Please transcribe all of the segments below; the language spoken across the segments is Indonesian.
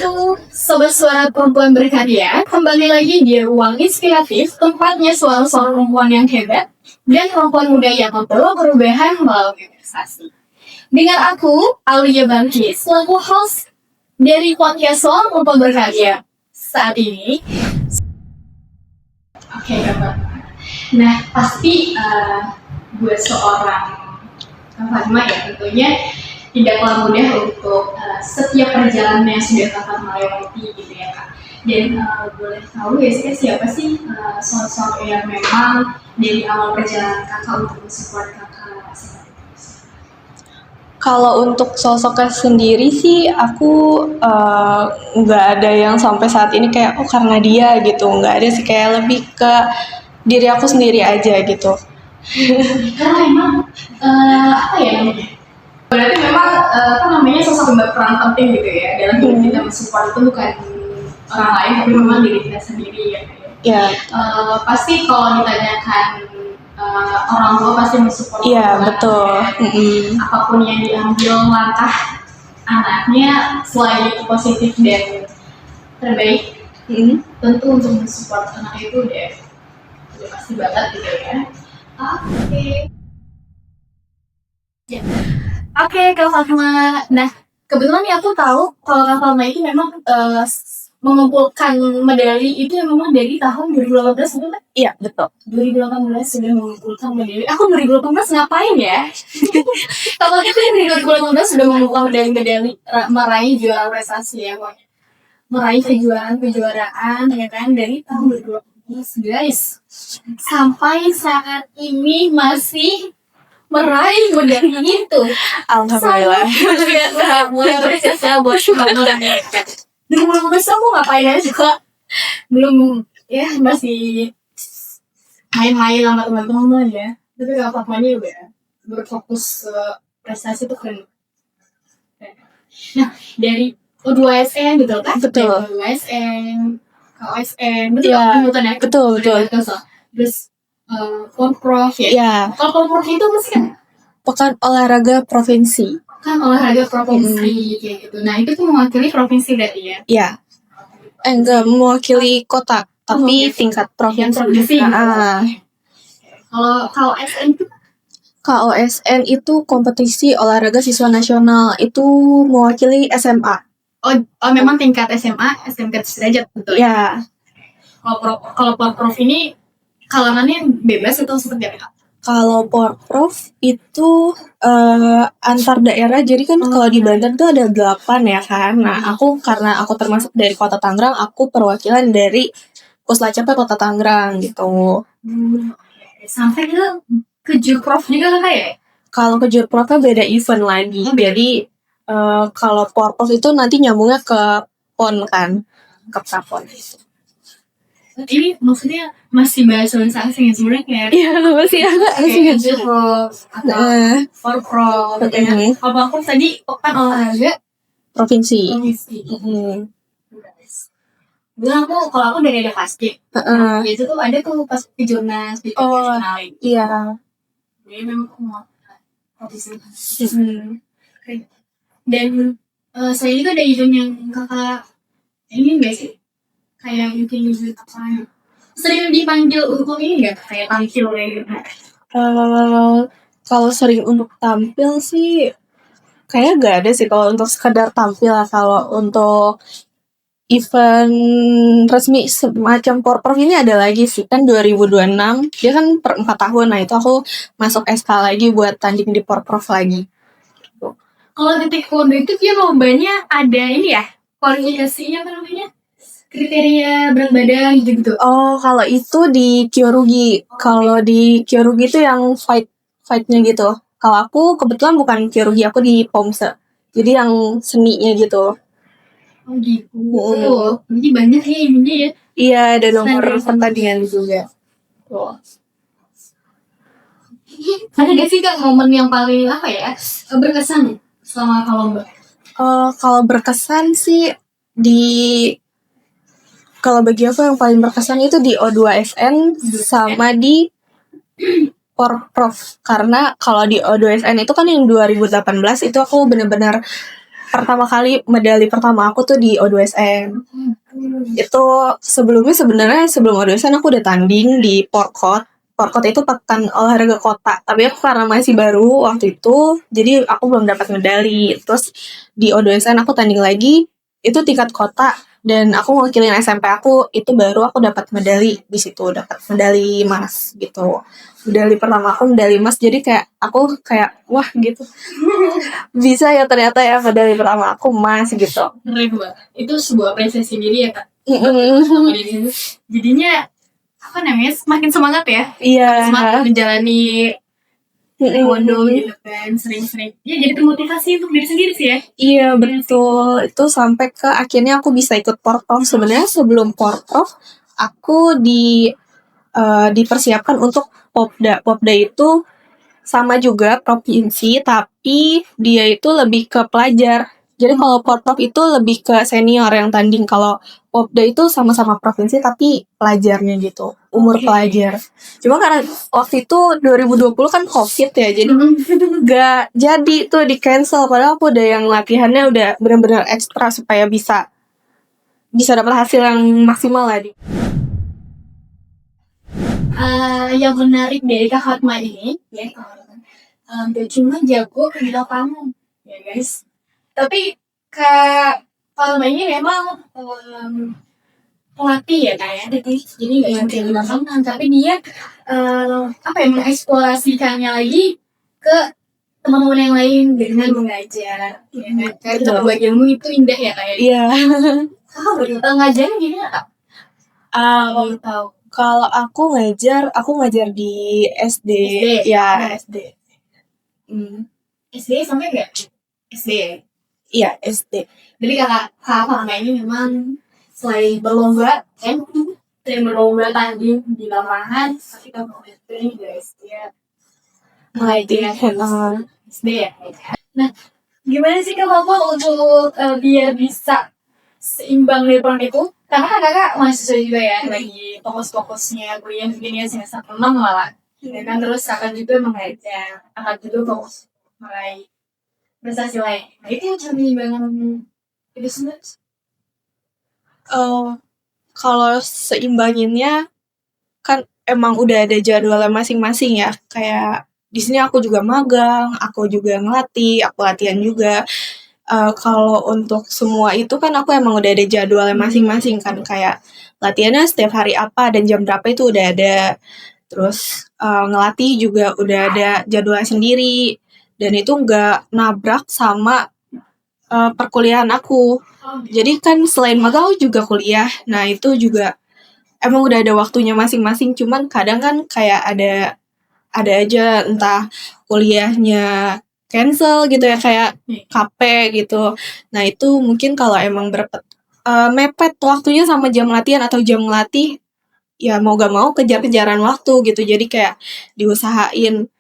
Halo, Sobat Suara Perempuan Berkarya. Kembali lagi di Ruang Inspiratif, tempatnya suara-suara perempuan yang hebat dan perempuan muda yang membawa perubahan melalui prestasi. Dengan aku, Aulia Bangki, selaku host dari podcast Suara Perempuan Berkarya. Saat ini, Nah, pasti buat seorang Fatma ya tentunya tidaklah mudah untuk setiap perjalanan yang sudah kakak melewati gitu ya kak. Dan boleh tahu ya siapa sih sosok yang memang dari awal perjalanan kakak untuk mensupport kakak seperti itu? Kalau untuk sosoknya sendiri sih aku nggak ada yang sampai saat ini kayak karena dia gitu, nggak ada sih, kayak lebih ke diri aku sendiri aja gitu. Karena memang apa ya namanya? Berarti memang sosok yang berperan penting gitu ya dalam hidup kita. Mensupport itu bukan orang lain tapi memang diri kita sendiri ya. Ya. Pasti kalau ditanyakan orang tua pasti mensupport. Iya betul. Apapun yang diambil langkah anaknya selain itu positif dan terbaik, tentu untuk mensupport anak itu udah pasti banget gitu ya. Oke, Kak Fatma. Nah, kebetulan nih aku tahu kalau Kak Fatma itu memang mengumpulkan medali itu memang dari tahun 2018 betul kan? Iya betul. 2018 sudah mengumpulkan medali. Aku 2018 ngapain ya? Kalau kita dari 2018 sudah mengumpulkan medali, meraih juara prestasi ya, meraih kejuaraan ya kan dari tahun 2018 guys. Sampai saat ini masih meraih medali itu. Alhamdulillah. Mulai berjasa buat semangat. 2015 aku ngapain aja juga belum ya, masih main-main sama teman-teman ya. Tapi kalau Fatma ini udah berfokus ke prestasi itu keren. Nah, dari O2SN betul kan? Betul. O2SN, KOSN, betul ya, kan? Ya? Betul. Terus Porprov ya? Iya. Kalau Porprov itu apa sih kan? Pekan Olahraga Provinsi. Kan olahraga provinsi kayak gitu. Nah, itu tuh mewakili provinsi berarti ya? Iya. Enggak mewakili kota, tapi tingkat provinsi. Kalau KOSN itu? KOSN itu kompetisi olahraga siswa nasional, itu mewakili SMA. Oh memang tingkat SMA, SMK sederajat betul ya? Kalau Porprov ini kalangannya bebas atau seperti apa? Kalau Porprov itu antar daerah, jadi kan kalau di Banten tuh ada 8 ya kan. Nah karena aku termasuk dari Kota Tangerang, aku perwakilan dari Puslacap Kota Tangerang gitu. Sampai ke Jurprov juga kan ya? Kalau ke Jurprovnya beda event lagi. Jadi kalau Porprov itu nanti nyambungnya ke PON kan, ke Prapon. Ini maksudnya masih bahasa asing ya sebenarnya kayak? Iya masih agak Jurprov atau Porprov. Kalau aku tadi kan olahraga provinsi. Kalau aku dari ada basket. Itu tuh ada tuh pas kejurnas di nasional. Iya. Jadi memang mau provinsi. Dan saya juga ada event yang kakak ini nggak sih? Kayak mungkin event apa? Sering dipanggil untuk ini nggak? Kayak tampil kayak gitu? Kalau sering untuk tampil sih kayaknya gak ada sih kalau untuk sekedar tampil lah. Kalau untuk event resmi semacam Porprov ini ada lagi sih, kan 2026 dia kan per 4 tahun. Nah itu aku masuk SK lagi buat tanding di Porprov lagi. Kalau di taekwondo itu dia lombanya ada ini ya, kualifikasinya apa namanya, kriteria berat badan gitu. Oh kalau itu di Kyorugi. Kalau di Kyorugi itu yang fightnya gitu. Kalau aku kebetulan bukan Kyorugi, aku di Pomse, jadi yang seninya gitu. Oh gitu. Jadi banyak ya ininya ya. Iya, ada nomor pertandingan juga. Ada gak sih Kak momen yang paling apa ya berkesan selama lomba? Kalau berkesan sih kalau bagi aku yang paling berkesan itu di O2SN sama di Porprov. Karena kalau di O2SN itu kan yang 2018 itu aku benar-benar pertama kali medali pertama aku tuh di O2SN. Itu sebelumnya sebenarnya sebelum O2SN aku udah tanding di Porkot. Porkot itu pekan olahraga kota. Tapi aku karena masih baru waktu itu, jadi aku belum dapat medali. Terus di O2SN aku tanding lagi, itu tingkat kota dan aku ngewakilin SMP aku, itu baru aku dapat medali di situ, dapat medali emas gitu. Medali pertama aku medali emas, jadi kayak aku kayak wah gitu. Bisa ya ternyata ya medali pertama aku emas gitu. Keren banget. Itu sebuah apresiasi diri ya kak. Mm-mm. Jadinya apa namanya semakin semangat ya. Iya. Semangat menjalani taekwondo Mm-mm. gitu kan, sering-sering. Ya jadi termotivasi untuk diri sendiri sih ya. Iya betul. Itu sampai ke akhirnya aku bisa ikut porprov. Sebenarnya sebelum porprov aku dipersiapkan untuk Popda. Popda itu sama juga provinsi, tapi dia itu lebih ke pelajar. Jadi kalau porprov itu lebih ke senior yang tanding. Kalau Popda itu sama-sama provinsi tapi pelajarnya gitu, umur Oke. pelajar. Cuma karena waktu itu 2020 kan COVID ya, jadi nggak jadi tuh di cancel. Padahal aku udah yang latihannya udah benar-benar ekstra supaya bisa dapat hasil yang maksimal lah di. Yang menarik dari Kak Fatma ini, ya, gak cuma jago di lapangan, ya guys. Tapi Kak Fatma ini memang pelatih ya Kak ya. Jadi gak cuma di lapangan, tapi dia apa ya mengeksplorasikannya lagi ke teman-teman yang lain dengan mengajar. Ya, kan? Kita berbagi ilmu itu indah ya Kak ya. Iya. Kakak ngajarnya gimana Kak? Mau tahu. Kalau aku ngajar di SD. Ya, SD. SD sampai nggak? SD ya? Iya, SD. Jadi kakak Fatma ini memang selain berlomba kan, selain berlomba tanding di lapangan, tapi kamu SD guys ya. Melatih SD ya. Nah, gimana sih Kak Fatma untuk biar bisa seimbang di depan itu? Karena kan kakak mahasiswa juga ya, lagi fokus-fokusnya kuliah begini ya semester 6 malah. Ya kan terus akan juga mengajar, akan juga fokus meraih prestasi lain. Nah itu cara menyeimbangkan itu semua. Kalau seimbanginnya kan emang udah ada jadwalnya masing-masing ya. Kayak di sini aku juga magang, aku juga ngelatih, aku latihan juga. Kalau untuk semua itu kan aku emang udah ada jadwalnya masing-masing kan, kayak latihannya setiap hari apa dan jam berapa itu udah ada. Terus ngelatih juga udah ada jadwalnya sendiri dan itu nggak nabrak sama perkuliahan aku. Jadi kan selain magang aku juga kuliah. Nah itu juga emang udah ada waktunya masing-masing. Cuman kadang kan kayak ada aja entah kuliahnya cancel gitu ya kayak KP gitu. Nah itu mungkin kalau emang mepet waktunya sama jam latihan atau jam ngelatih, ya mau gak mau kejar-kejaran waktu gitu. Jadi kayak diusahain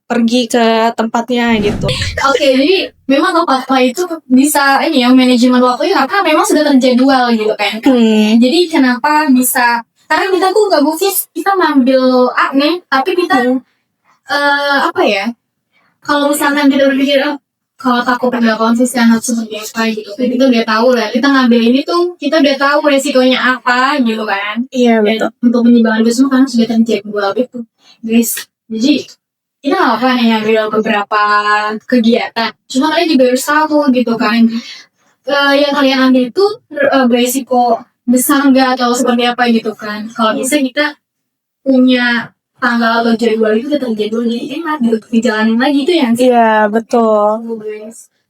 pergi ke tempatnya gitu. Oke, jadi memang Kak itu bisa ini ya manajemen waktunya karena memang sudah terjadwal gitu kan. Jadi kenapa bisa? Karena kita tuh nggak mungkin kita ngambil A nih, tapi kita apa ya? Kalau misalkan kita berpikir kalau takut nggak konsisten harus seperti apa gitu, kita udah tahu lah. Kita ngambil ini tuh kita udah tahu resikonya apa gitu kan. Iya betul. Dan untuk menyeimbangkan itu semua kan sudah terjadwal gitu, guys. Jadi kita nggak apa hanya ngambil beberapa kegiatan, cuma kalian juga harus tahu gitu kan. Yang kalian ambil itu beresiko besar nggak atau seperti apa gitu kan. Kalau bisa kita punya tanggal atau jadwal itu udah terjadwal jadi enak gitu dijalanin lagi itu yang Iya betul.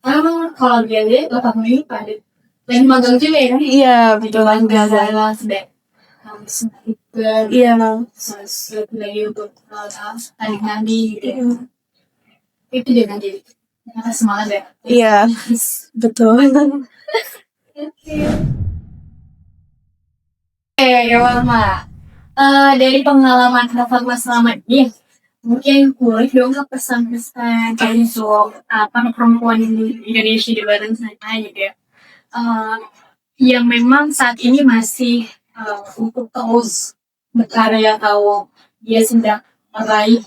Emang kalau dia lihat 8 ini pada lain magang juga ya kan? Iya betul. Jalan sedang Iya. lagi untuk tadi gitu. Itu dia nanti atas semangat ya. Iya betul. Ya Mama. Dari pengalaman Kak Fatma selama ini, mungkin boleh dong Kak pesan-pesan untuk perempuan di Indonesia di luar sana gitu ya, yang memang saat ini masih untuk terus berkarya atau dia sedang meraih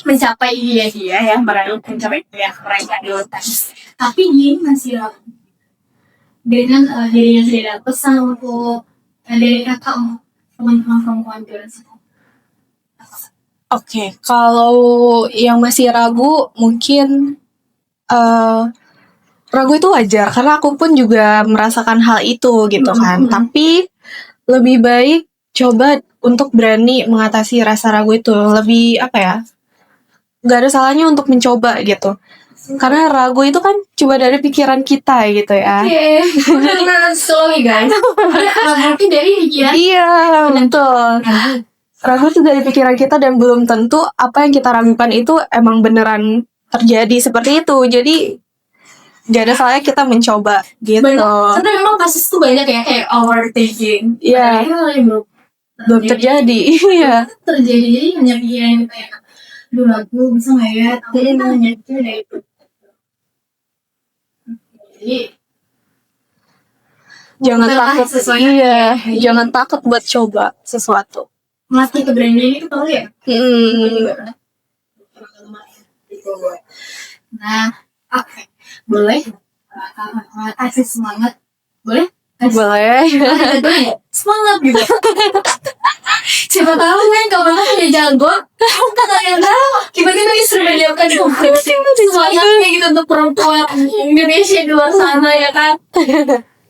mencapai dia ya mencapai meraih keadilan. Tapi dia masih ragu dengan dirinya sendiri. Pesan untuk dari kakak untuk teman-teman perempuan di luar sana. Oke, kalau yang masih ragu mungkin ragu itu wajar karena aku pun juga merasakan hal itu gitu kan. Tapi lebih baik coba untuk berani mengatasi rasa ragu itu. Lebih gak ada salahnya untuk mencoba gitu. Karena ragu itu kan cuma dari pikiran kita gitu ya. Oke, sorry guys. Ragu dari pikiran. Iya, betul. Ragu itu dari pikiran kita dan belum tentu apa yang kita ragukan itu emang beneran terjadi seperti itu. Jadi gak ada salahnya kita mencoba gitu. Karena memang kasus tuh banyak ya kayak overthinking. Iya. Belum terjadi. Iya. Terjadi jadi hanya pikiran kayak aduh ragu bisa nggak ya? Tapi kita hanya pikir dari itu. Jadi jangan takut. Iya, jangan takut buat coba sesuatu. Melatih keberanian itu tahu ya? Nah, oke. Boleh kasih semangat. Boleh? Boleh. Semangat gitu. Siapa tahu kan kalau kamu punya jago, kalian tahu tiba-tiba bisa menyiapkan semangat kayak gitu untuk perempuan Indonesia di luar sana ya kan.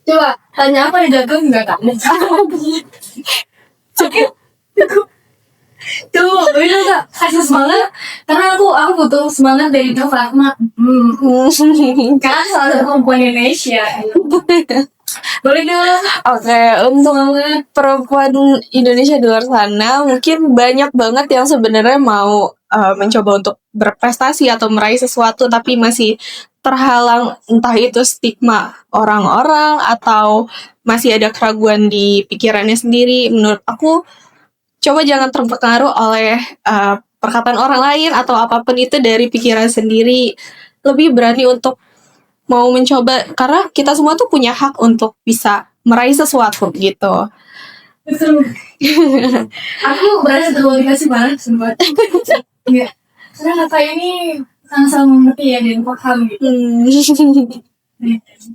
Coba tanya apa yang jago enggak kan? Tuh, bener gak? Kasih semangat. Karena aku butuh semangat dari Kak Fatma. Kan salah satu perempuan Indonesia. Boleh dong. Oke, untuk perempuan Indonesia di luar sana mungkin banyak banget yang sebenarnya mau mencoba untuk berprestasi atau meraih sesuatu tapi masih terhalang, entah itu stigma orang-orang atau masih ada keraguan di pikirannya sendiri. Menurut aku, coba jangan terpengaruh oleh perkataan orang lain atau apapun itu dari pikiran sendiri. Lebih berani untuk mau mencoba, karena kita semua tuh punya hak untuk bisa meraih sesuatu gitu. Betul. Aku berasa termotivasi banget sempat. Iya. Karena kata ini sama-sama mengerti ya dan paham gitu.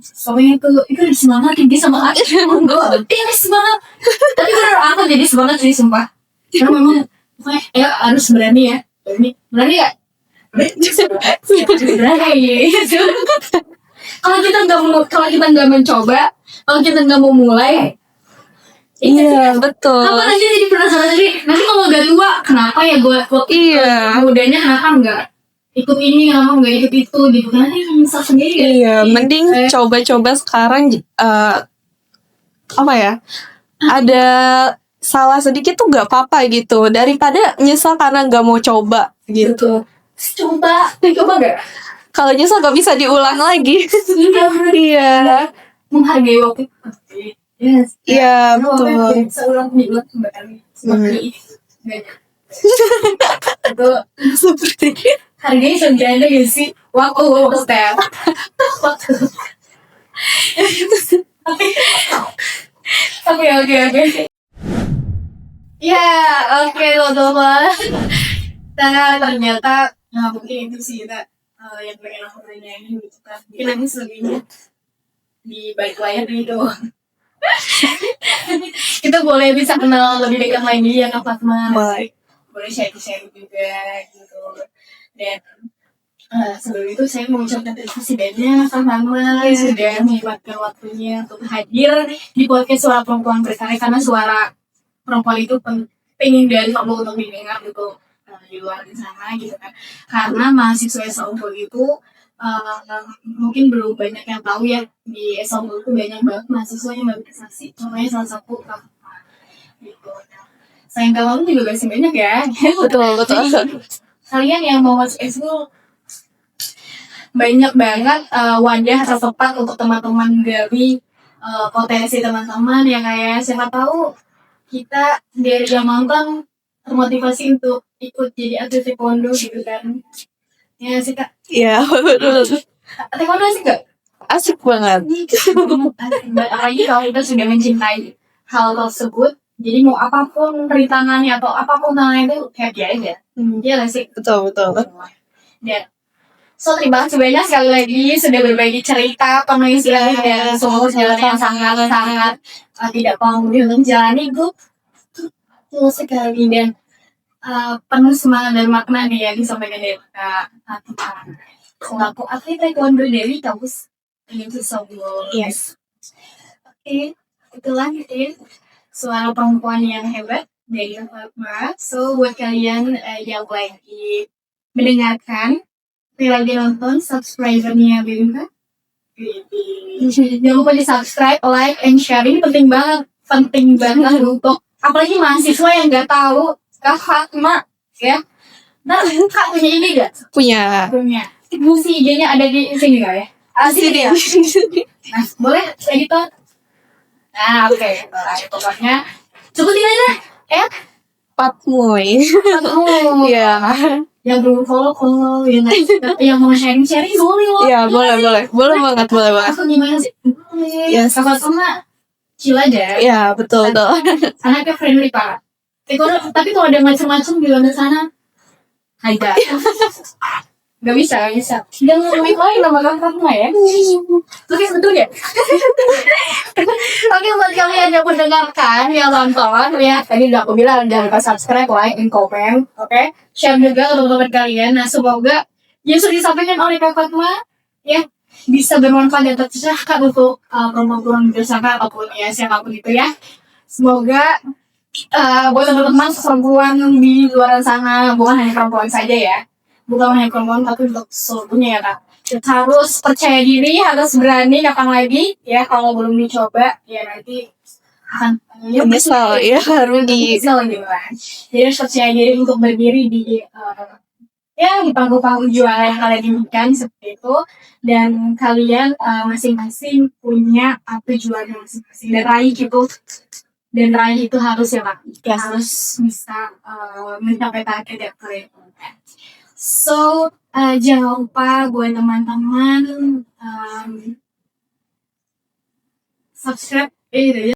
Soalnya itu semangat dia sama aku. Ini semangat. Tapi bener aku jadi semangat sih sumpah. Karena memang harus berani ya. Berani gak? Berani. Kalau kita nggak mencoba, kalau kita nggak mau mulai, iya betul. Apa nanti jadi penasaran sih? Nanti kalau udah tua, kenapa ya gue mudanya kenapa nggak ikut ini, kenapa nggak ikut itu gitu? Karena ini menyesal sendiri. Iya, mending coba-coba sekarang. Ada salah sedikit tuh nggak apa-apa gitu, daripada nyesal karena nggak mau coba gitu. Coba nggak? Kalau nyesel gak bisa diulang lagi. Iya. Menghargai waktu. Yes. Iya, betul. Seulang kembali. Seperti itu. Seperti harganya sebenarnya gak sih? Waktu step. Oke. Ya, oke teman-teman. Ternyata mungkin itu sih kita yang pengen aku tanyain gitu kan. Mungkin nanti selebihnya di balik layar ini doang. Kita boleh bisa kenal lebih dekat lagi ya Kak Fatma. Boleh share juga gitu. Dan sebelum itu saya mengucapkan terima kasih banyak Kak Fatma sudah menyempatkan waktunya untuk hadir di podcast Suara Perempuan Berkarya, karena suara perempuan itu penting dan perlu untuk didengar gitu di luar di sana gitu kan. Karena mahasiswa S.A.U.N.G.L itu mungkin belum banyak yang tahu ya, di S.A.U.N.G.L itu banyak banget mahasiswa yang berprestasi. Contohnya salah satu gitu. Sayang kamu juga masih banyak ya. Betul. Kalian yang mau masuk S.A.U.N.G.L banyak banget wadah atau tempat untuk teman-teman gali potensi teman-teman yang kayak siapa tahu kita dari yang nonton termotivasi untuk ikut jadi atlet taekwondo gitu kan. Ya sih Kak. Iya, betul. Taekwondo asik gak? Asik banget. Apalagi kalau kita sudah mencintai hal tersebut, Jadi mau apapun rintangannya atau apapun tangannya itu happy aja. Iya gak sih? Betul. Dan terima kasih banyak sekali lagi sudah berbagi cerita penuh inspirasi dan semoga jalan yang sangat tidak pamudi untuk menjalani grup sekali dan penuh semangat dan makna nih yang disampaikan dari Kak Atika selaku atlet taekwondo dari kampus Universitas Solo. Yes. Oke, itulah suara perempuan yang hebat dari Kak Fatma. So buat kalian yang lagi mendengarkan, lagi nonton, subscribernya Bimka. Jangan lupa di subscribe, like, and share. Ini penting banget untuk apalagi mahasiswa yang nggak tahu Kak Fatma ya. Nah, Kak punya ini nggak? Punya. Si IG-nya ada di sini nggak ya? Sini ya. Nah, boleh editor. Nah, oke. Nah, pokoknya sebutin aja ya. Patmoy. Iya. Yang belum follow yang mau sharing boleh loh. Iya, boleh banget. Aku gimana sih? Ya, sama chill aja. Iya, betul. Anaknya friendly pak. Tapi kalau ada macam-macam di luar sana, aja. Gak bisa. Jangan lebih lain nama kamu ya. Oke, betul ya. Oke, buat kalian yang mendengarkan, yang nonton, ya tadi udah aku bilang jangan lupa subscribe, like, and comment, oke? Share juga ke teman-teman kalian. Nah, semoga yang sudah disampaikan oleh Kak Fatma, ya bisa bermanfaat dan tercerahkan untuk perempuan bersama apapun ya siapapun itu ya. Semoga buat teman-teman perempuan di luar sana bukan hanya perempuan saja ya. Bukan hanya perempuan tapi untuk seluruhnya ya Kak. Kita harus percaya diri, harus berani kapan lagi ya kalau belum dicoba ya nanti akan Menyesal ya rugi. Jadi harus percaya diri untuk berdiri di di panggung-panggung juara yang kalian inginkan seperti itu dan kalian masing-masing punya tujuan masing-masing dan raih itu harus ya Pak harus bisa mencapai target yang kalian inginkan. So, jangan lupa buat teman-teman subscribe